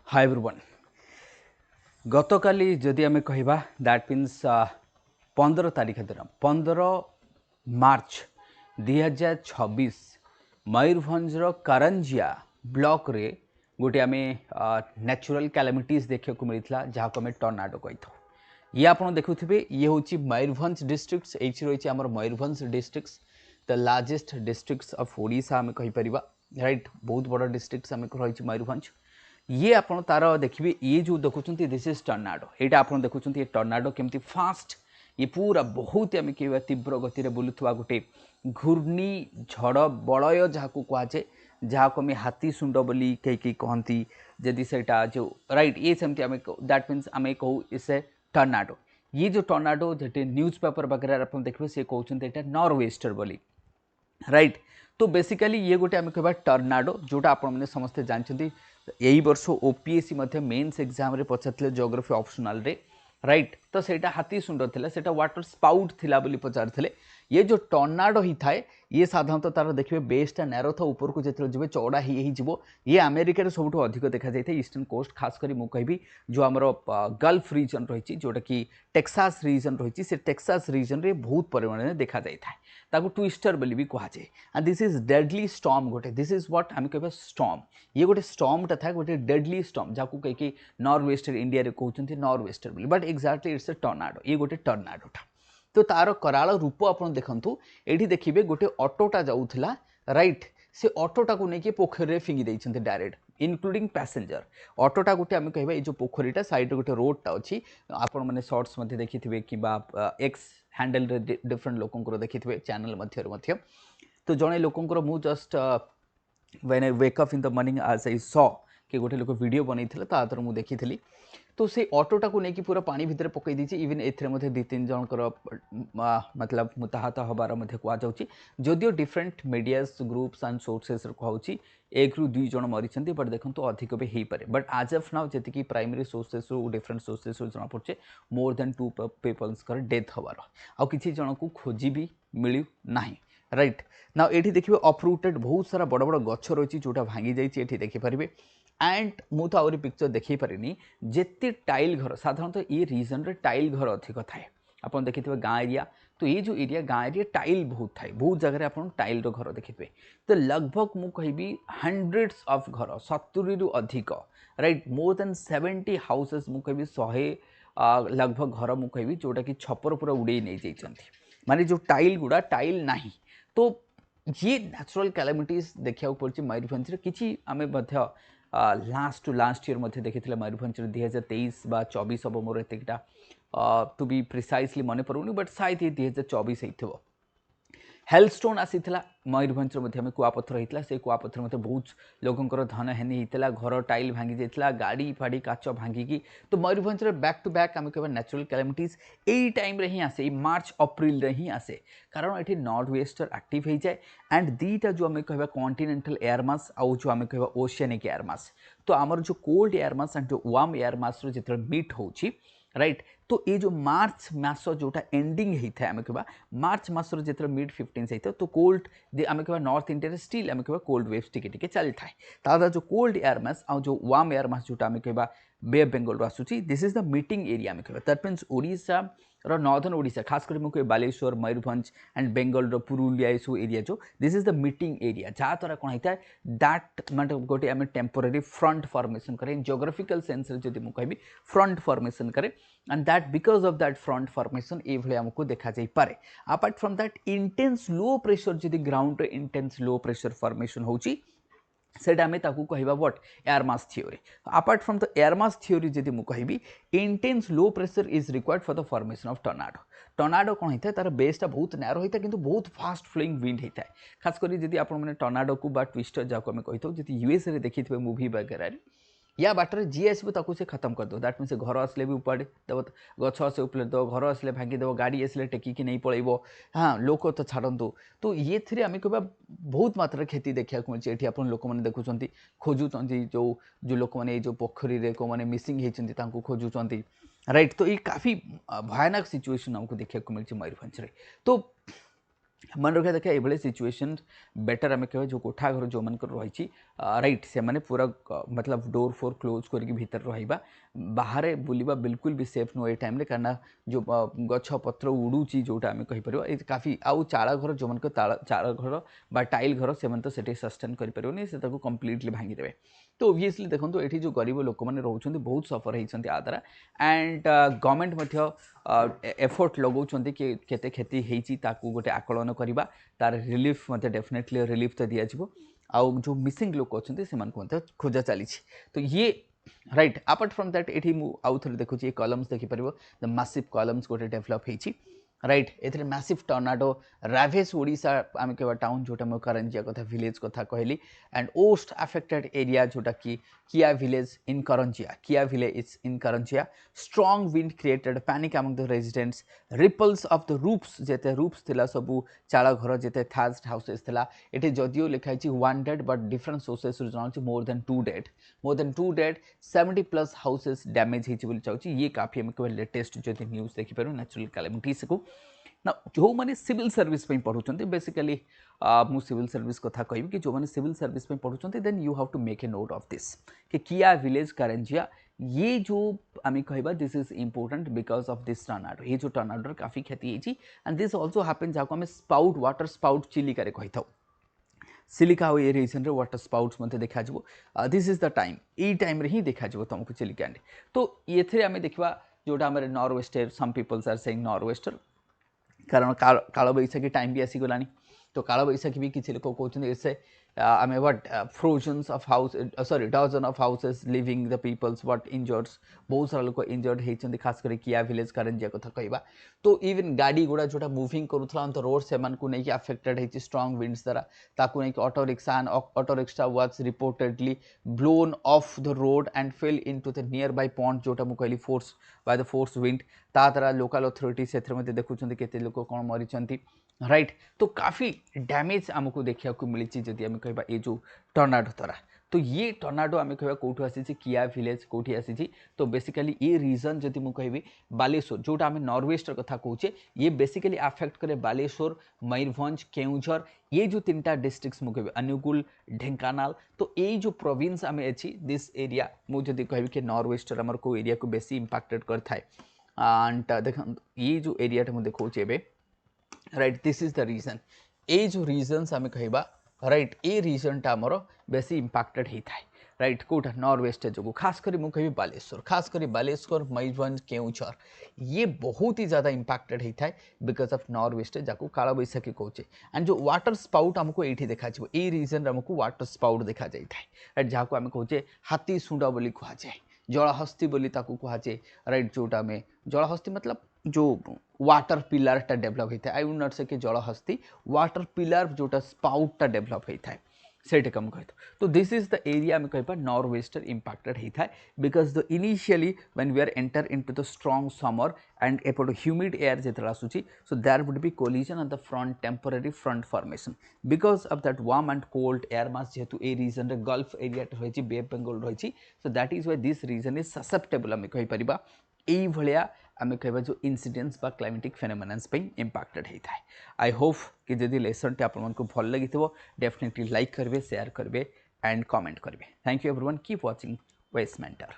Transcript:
Hi everyone गतकाली जदि आम कहवा दैट मीन्स 15 तारीख दिन 15 मार्च 2026 मयूरभंजर कारंजिया ब्लॉक रे गोटे आम नेचुरल कैलामिटीज देखा मिलता जहाँ को आम टर्नाडो कही था। ये आप देखुथे ये हूँ मयूरभंज डिस्ट्रिक्ट्स ये रही आम Mayurbhanj districts the largest districts of Odisha आम कहीपर राइट बहुत बड़ डिस्ट्रिक्ट्स आम रही मयूरभंज ये आप तार देखिए ये जो देखुं दिस इज टर्नाडो यहाँ आप देखुं ये टर्नाडो केमती फास्ट ये पूरा बहुत आम कह तीव्र गति में बुलूवा गोटे घूर्णी झड़ बलय जहाँ को कहुए जहाँ को आम हाथी शुंड बोली कई कहती जदि से जो राइट ये सेमती आम दैट मीन्स आम कहू इस ए टर्नाडो। ये जो टर्नाडो जो न्यूज़ पेपर वगैरह आप देखिए सी कहते हैं नॉर्थ वेस्टर बोली राइट। तो बेसिकली ये गोटे आम कह टर्नाडो जोटा आपने समस्ते जानते यही वर्ष ओपीएससी मेन्स एग्जाम रे पचार जियोग्राफी ऑप्शनल रे राइट। तो सेटा हाथी शुंड थिला सेटा वाटर स्पाउट थिला बोली पचारथिले। ये जो टर्नाडो ही थाए ये साधारणतः तार देखिए बेसटा नैरो था ऊपर को जिते जी चौड़ा ही जीवो। ये अमेरिकार सब अधिक देखा जाए ईस्टर्न कोस्ट खास कर मुझे जो आमर गल्फ रीजन रही जोटा कि टेक्सास रीजन रही से टेक्सास रीजन रे बहुत परिमाण में देखा जाए ताकू ट्विस्टर बोली भी कहुए। And this is deadly storm गोटे दिस इज व्हाट आम कह स्टॉर्म ये गोटे स्टॉर्मटा था गोटे डेडली स्टॉर्म जहाँ कहीं नॉर्थ वेस्टर इंडिया रे कहते नॉर्थ वेस्टर बोली बट एक्जाक्टली इट्स ए टर्नाडो ये गोटे टर्नाडोटा। तो तार कराल रूप आप देखु ये देखिए गोटे ऑटोटा जाऊला राइट से ऑटोटा को लेकिन पोखरी में फिंगी देते डायरेक्ट इनक्लूडिंग पैसेंजर। ऑटोटा गोटे आम कह जो पोखरीटा साइड गोटे रोडटा अच्छी आपण मैंने सर्ट्स देखी थे कि एक्स हैंडल डिफरेंट लोकंर देखी थे चैनल मध्य। तो जड़े लोकंर मु just when I wake up in the morning आज आई सॉ कि गोटे लोक वीडियो बनई तादर मुझे देखी। तो से ऑटोटा को लेकिन पूरा पानी भितर पकई दी इवन ए दु तीन जनकर मतलब मुताहत हबार कहुच्छी जदियो different medias groups and sources कहूँ एक रु दुई जन मरी बट देखो अधिक भी हो पारे बट आज अफ नाउ जी प्राइमरी सोर्सेस डिफरेंट सोर्सेस जना पड़े मोर देन 2 पीपल्स डेथ हबार आ कि जन को खोजी भी मिलू ना राइट ना। ये देखिए अपरूटेड बहुत सारा बड़ बड़ गछ रही जोटा भांगी जाइए देखिपारे एंड मु तो आहरी पिक्चर देखी पारिनी जिते टाइल घर साधारणतः ये रीजन रे टाइल घर अधिक थाए आप देखिए गाँ एरिया। तो ये जो एरिया गाँ एरिया टाइल बहुत थाए बहुत जगह आप टाइल घर देखिए। तो लगभग मु कहि हंड्रेड्स ऑफ घर 70 रु अधिक राइट मोर देन 70 हाउसेस मु कहि 100 लगभग घर मु कहि जोटा कि छपर पूरा उड़े नहीं जाइछंती माने जो टाइल गुड़ा टाइल नहीं। तो ये नेचुरल कैलामिटीज देखा पड़ी मयूरभंज किसी आम लास्ट टू लास्ट ईयर देखी मयूरभंज 2023 बा 24 हम मोर एतटा टू बी प्रिसाइसली मन पड़ूनी बट शायद ये 2024 हो। हेलस्टोन आसीला मयूरभंज में कुआपथर होता से कुआपथर में बहुत लोकंर धन हानि होता घर टाइल भांगी जाता गाड़ी फाड़ी काच भांगिकी। तो मयूरभंज बैक टू बैक आम कह नेचुरल कैलामिटीज यही टाइम रे ही आसे मार्च अप्रैल रे ही आसे कारण ये नॉर्थ वेस्टर एक्टिव हो जाए एंड दीटा जो आम कह कॉन्टिनेंटल एयर मास आउ जो आम कह ओशियानिक एयर मास। तो आमर जो कोल्ड एयर मास एंड जो वार्म एयर मास जो मीट होची राइट। तो ये जो मार्च मास जोटा एंडिंग होता है आम कह मार्च मासर जो मिड 15 होता है तो कोल्ड आम कह नॉर्थ इंडिया स्टिल आम कह कोल्ड वेव्स टिके चली थाए तादा जो कोल्ड एयर मास आ जो वार्म एयर मास जोटा आम कह बे ऑफ बेंगल आसूसी this is the meeting area आम कह that means Odisha northern Odisha खास कर मुझे बालेश्वर मयूरभंज एंड बेंगल पुरुलिया ये सब एरिया जो this is the meeting area जहाँ द्वारा कौन होता है दैट मतलब गोटे आम टेम्पोरारी फ्रंट फॉर्मेशन करें जियोग्राफिकल सेंस जब मुझे कह फ्रंट फॉर्मेशन करें and that because of that front formation ये आमको देखा जाई पारे। Apart from that intense low pressure जब ग्राउंड रे इंटेंस लो प्रेशर फॉर्मेशन होची सेटा आम कहवा what air mass theory. Apart from the air mass theory जब मुझे intense low pressure is required for the formation of tornado. Tornado कौन होता है तार बेसटा बहुत नैरो होता है किंतु बहुत फास्ट फ्लोइंग विंड होता है खासकर जब आप टर्नाडो को ट्विस्टर जहाँ आम कही था यूएस रे देखी थे मूवी वगैरह या बाटर जी आसो से खत्म करदे दैट मीन से घर आसले भी उपाड़ी देव गछ आसे उपले देव घर आसले भांगीदेव गाड़ी आसले टेकिकी नहीं पलैब हाँ लोक तो छाड़ू। तो ये थी आम कह बहुत मात्रा क्षति देखा मिलती ये आप लोक मैंने देखुं खोजुंट जो जो लोक मैंने जो पोखरी में कौ मैंने मिसिंग होती खोजुंट राइट। तो ये काफ़ी भयानक सिचुएशन आमको देखा मिलती मयूरभंज। तो मन रखा देखा ये सिचुएशन बेटर आम कह जो कोठा घर जो मन रही राइट से मैंने पूरा मतलब डोर फोर क्लोज करके भीतर रहा बाहर बुलवा बिल्कुल भी सेफ नुह ये टाइम कारण जो गछ पत्र उड़ूची जोटा आम कहीपर काफी आउ चाल घर जो मन चाल घर बा टाइल घर से तो सस्टेन करें से कम्प्लीटली भांगीदेवे तो ओबियसली देखो ये जो गरीब लोक मैंने रोच बहुत सफर होती आ द्वारा एंड गवर्नमेंट एफर्ट लगाउछन्ति कि केते क्षति होती गोटे आकलन करवा तार रिलीफ मत डेफिनेटली रिलीफ तो दिज्व आउ जो मिसिंग लोक अच्छा से खोजा चली तो ये राइट अपार्ट फ्रॉम दैट ये आउ थे देखुची कलम्स देखिपर द मैसिव कलम्स गोटे डेभलप होती राइट ए मैसिव टर्नाडो रावेज ओडिशा आम कह टाउन जोटा मैं करंजिया कथा विलेज कथा कहली एंड मोस्ट अफेक्टेड एरिया जोटा कि किया विलेज इन करंजिया किया village is in Karanjia strong wind created panic among the residents ripples of the roofs जेते रूफ्स थिला सबू चाल घर जेते थाज्ड हाउसेस थिला एटे जदियो लिखाई 1 डेड बट डिफरेंट सोर्सेस जଣା more than 2 dead 70+ houses damage होती चाहूँगी ये काफी आम कह लेटेस्ट जो न्यूज देखिपर नेचुरल कैलामिटीज को ना जो मैंने सिविल सर्विस पढ़ुं बेसिकली मु सिविल सर्विस कथा कहि कि जो मैंने सिविल सर्विस पढ़ुं then you have to make a note of this कि किया विलेज करंजिया ये जो आम कह this is important because of this tornado ये जो टर्नाडो काफी क्षति होती एंड दिस ऑल्सो हैपन जहाँ आम स्पाउट वाटर स्पाउट चिलिका कही था चिलिका ये रीजन वाटर स्पाउट्स मत देखा दिस इज द टाइम ये टाइम ही देखा तुमको चिलिका तो ये आम देखा जोटा आम north some peoples are saying north कारण काल बैशाखी टाइम भी आसीगला तो काल बैशाखी भी किसी लोग कहते इसे आम what frozens of house sorry dozen of houses living the peoples what injureds बहुत सारा लोग इंजर्ड होती खास कर किया विलेज करंजिया कथा कहवा तो इवन गाड़ी गुड़ा जोटा मुविंग करूला तो रोड से नहीं अफेक्टेड होती स्ट्रॉन्ग विंड्स द्वारा ताकू नहीं auto rickshaw and auto rickshaw was reportedly blown of the road and fail into the near by point जोटा मुझे कहली force by the force wind ता द्वारा लोकल अथॉरिटी से देखुं केते लोक कौन मरीचंती राइट तो काफ़ी डैमेज आमको देखा मिली जदि आम कह ये जो टर्नाडो द्वारा तो ये टर्नाडो आम कह कौटू आसी किया विलेज कौटी आसी तो बेसिकली ये रीजन जदि मुझे कहबी बालेश्वर जोटा आम नॉर्थ कथा कहे ये बेसिकली अफेक्ट करे बालेश्वर मयूरभंज केउझर ये जो 3टा डिस्ट्रिक्ट्स मुझे अनुगुल ढेंकानाल तो ये जो प्रोविंस आम अच्छी दिस एरिया मुझे कहबी कि नॉर्थ आमर को एरिया को बेसी इंपैक्टेड करता है एंड देख ये जो एरिया मुझे देखा right this is the region ये जो रीजन्स आम कहवा राइट ये रीजनटा आमर बेसी इंपैक्टेड होता है राइट कौटा नॉर्थ जो खास कर मुझे बालेश्वर खास कर बालेश्वर मयूरभंज केउझर ये बहुत ही ज़्यादा इंपैक्टेड होता है बिकज ऑफ नॉर्थ जहाँ काल बैशाखी कहे एंड जो वाटर स्पाउट आमको ये देखा ये रीजन आमको वाटर स्पाउट देखा जाए राइट जहाँ को आम कहे हाथी शुंड बोली कहुए जलहस्ती बोली कहुए राइट जोटा आम जलहस्ती मतलब जो वाटर पिलरटा डेभलप होता है आई वुड नॉट से कि जलहस्ती वाटर पिलर जोटा स्पाउटा डेभलप होता है सेटा कम कह तो दिस इज द एरिया आम कह नॉर्थ इंपैक्टेड होता है because the initially when we are enter into the strong summer and apt humid air जो आसूची so there would be collision on the front temporary front formation because of that warm and cold air mass जेहेतु a reason gulf area रही बे of Bengal रही so that is why this region is susceptible um कहीपर यही भाया आम कह जो इनसीडेंट्स बा climatic फेनोमेनन्स impacted होता है आई होप कि जदि लेसन टे आपको भल लगी डेफिनेटली लाइक करेंगे शेयर करेंगे एंड कमेंट करेंगे thank you everyone keep watching west mentor.